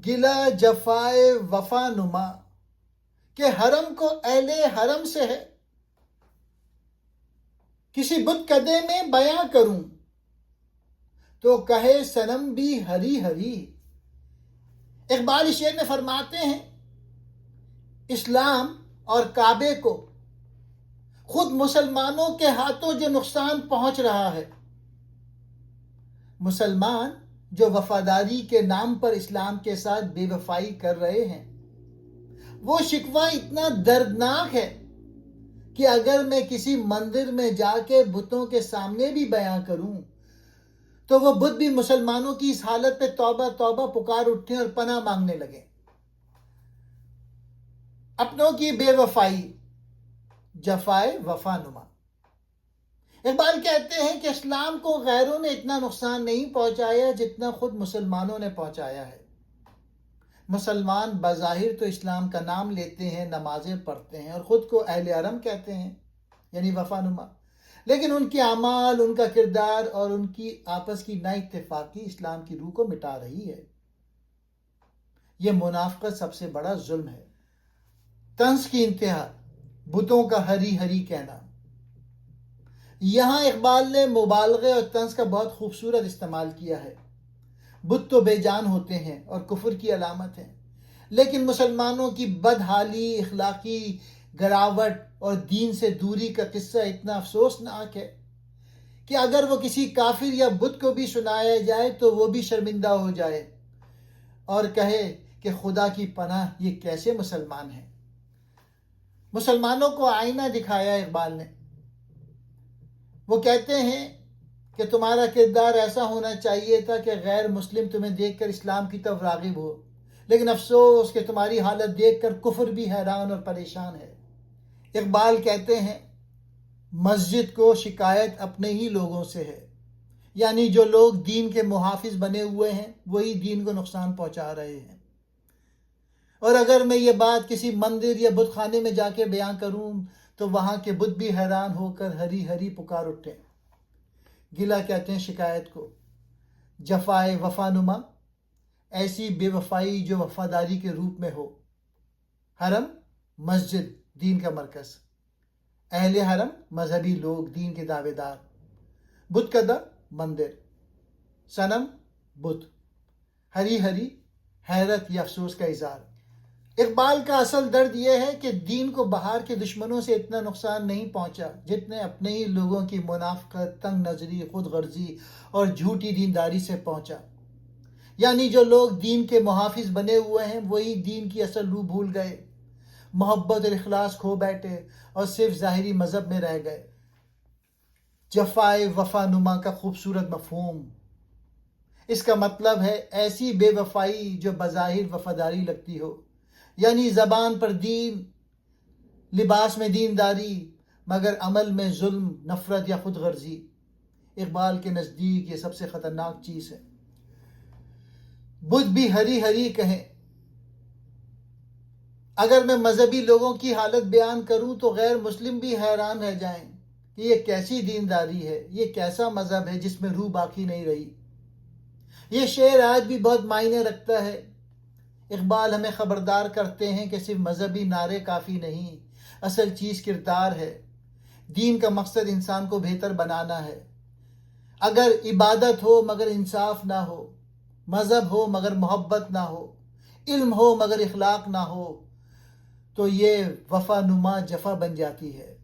گلا جفائے وفا نما کہ حرم کو اہل حرم سے ہے، کسی بت کدے میں بیاں کروں تو کہے صنم بھی ہری ہری۔ اقبال اس شعر میں فرماتے ہیں اسلام اور کعبے کو خود مسلمانوں کے ہاتھوں جو نقصان پہنچ رہا ہے، مسلمان جو وفاداری کے نام پر اسلام کے ساتھ بے وفائی کر رہے ہیں، وہ شکوہ اتنا دردناک ہے کہ اگر میں کسی مندر میں جا کے بتوں کے سامنے بھی بیان کروں تو وہ بت بھی مسلمانوں کی اس حالت پہ توبہ توبہ پکار اٹھیں اور پناہ مانگنے لگیں۔ اپنوں کی بے وفائی جفائے وفا نما۔ اقبال کہتے ہیں کہ اسلام کو غیروں نے اتنا نقصان نہیں پہنچایا جتنا خود مسلمانوں نے پہنچایا ہے۔ مسلمان بظاہر تو اسلام کا نام لیتے ہیں، نمازیں پڑھتے ہیں اور خود کو اہل حرم کہتے ہیں، یعنی وفا نما، لیکن ان کے اعمال، ان کا کردار اور ان کی آپس کی نا اتفاقی اسلام کی روح کو مٹا رہی ہے۔ یہ منافقت سب سے بڑا ظلم ہے۔ طنز کی انتہا، بتوں کا ہری ہری کہنا۔ یہاں اقبال نے مبالغے اور طنز کا بہت خوبصورت استعمال کیا ہے۔ بت تو بے جان ہوتے ہیں اور کفر کی علامت ہیں، لیکن مسلمانوں کی بدحالی، اخلاقی گراوٹ اور دین سے دوری کا قصہ اتنا افسوسناک ہے کہ اگر وہ کسی کافر یا بت کو بھی سنایا جائے تو وہ بھی شرمندہ ہو جائے اور کہے کہ خدا کی پناہ یہ کیسے مسلمان ہیں۔ مسلمانوں کو آئینہ دکھایا اقبال نے۔ وہ کہتے ہیں کہ تمہارا کردار ایسا ہونا چاہیے تھا کہ غیر مسلم تمہیں دیکھ کر اسلام کی طرف راغب ہو، لیکن افسوس کہ تمہاری حالت دیکھ کر کفر بھی حیران اور پریشان ہے۔ اقبال کہتے ہیں مسجد کو شکایت اپنے ہی لوگوں سے ہے، یعنی جو لوگ دین کے محافظ بنے ہوئے ہیں وہی دین کو نقصان پہنچا رہے ہیں۔ اور اگر میں یہ بات کسی مندر یا بت خانے میں جا کے بیان کروں تو وہاں کے بت بھی حیران ہو کر ہری ہری پکار اٹھیں۔ گلا کہتے ہیں شکایت کو۔ جفائے وفا نما، ایسی بے وفائی جو وفاداری کے روپ میں ہو۔ حرم مسجد دین کا مرکز، اہل حرم مذہبی لوگ دین کے دعوے دار، بت کدہ مندر، صنم بت، ہری ہری حیرت یا افسوس کا اظہار۔ اقبال کا اصل درد یہ ہے کہ دین کو باہر کے دشمنوں سے اتنا نقصان نہیں پہنچا جتنے اپنے ہی لوگوں کی منافقت، تنگ نظری، خود غرضی اور جھوٹی دینداری سے پہنچا۔ یعنی جو لوگ دین کے محافظ بنے ہوئے ہیں وہی دین کی اصل روح بھول گئے، محبت اور اخلاص کھو بیٹھے اور صرف ظاہری مذہب میں رہ گئے۔ جفائے وفا نما کا خوبصورت مفہوم، اس کا مطلب ہے ایسی بے وفائی جو بظاہر وفاداری لگتی ہو، یعنی زبان پر دین، لباس میں دینداری، مگر عمل میں ظلم، نفرت یا خود غرضی۔ اقبال کے نزدیک یہ سب سے خطرناک چیز ہے۔ بت بھی ہری ہری کہیں۔ اگر میں مذہبی لوگوں کی حالت بیان کروں تو غیر مسلم بھی حیران رہ جائیں کہ یہ کیسی دینداری ہے، یہ کیسا مذہب ہے جس میں روح باقی نہیں رہی۔ یہ شعر آج بھی بہت معنی رکھتا ہے۔ اقبال ہمیں خبردار کرتے ہیں کہ صرف مذہبی نعرے کافی نہیں، اصل چیز کردار ہے۔ دین کا مقصد انسان کو بہتر بنانا ہے۔ اگر عبادت ہو مگر انصاف نہ ہو، مذہب ہو مگر محبت نہ ہو، علم ہو مگر اخلاق نہ ہو، تو یہ وفا نما جفا بن جاتی ہے۔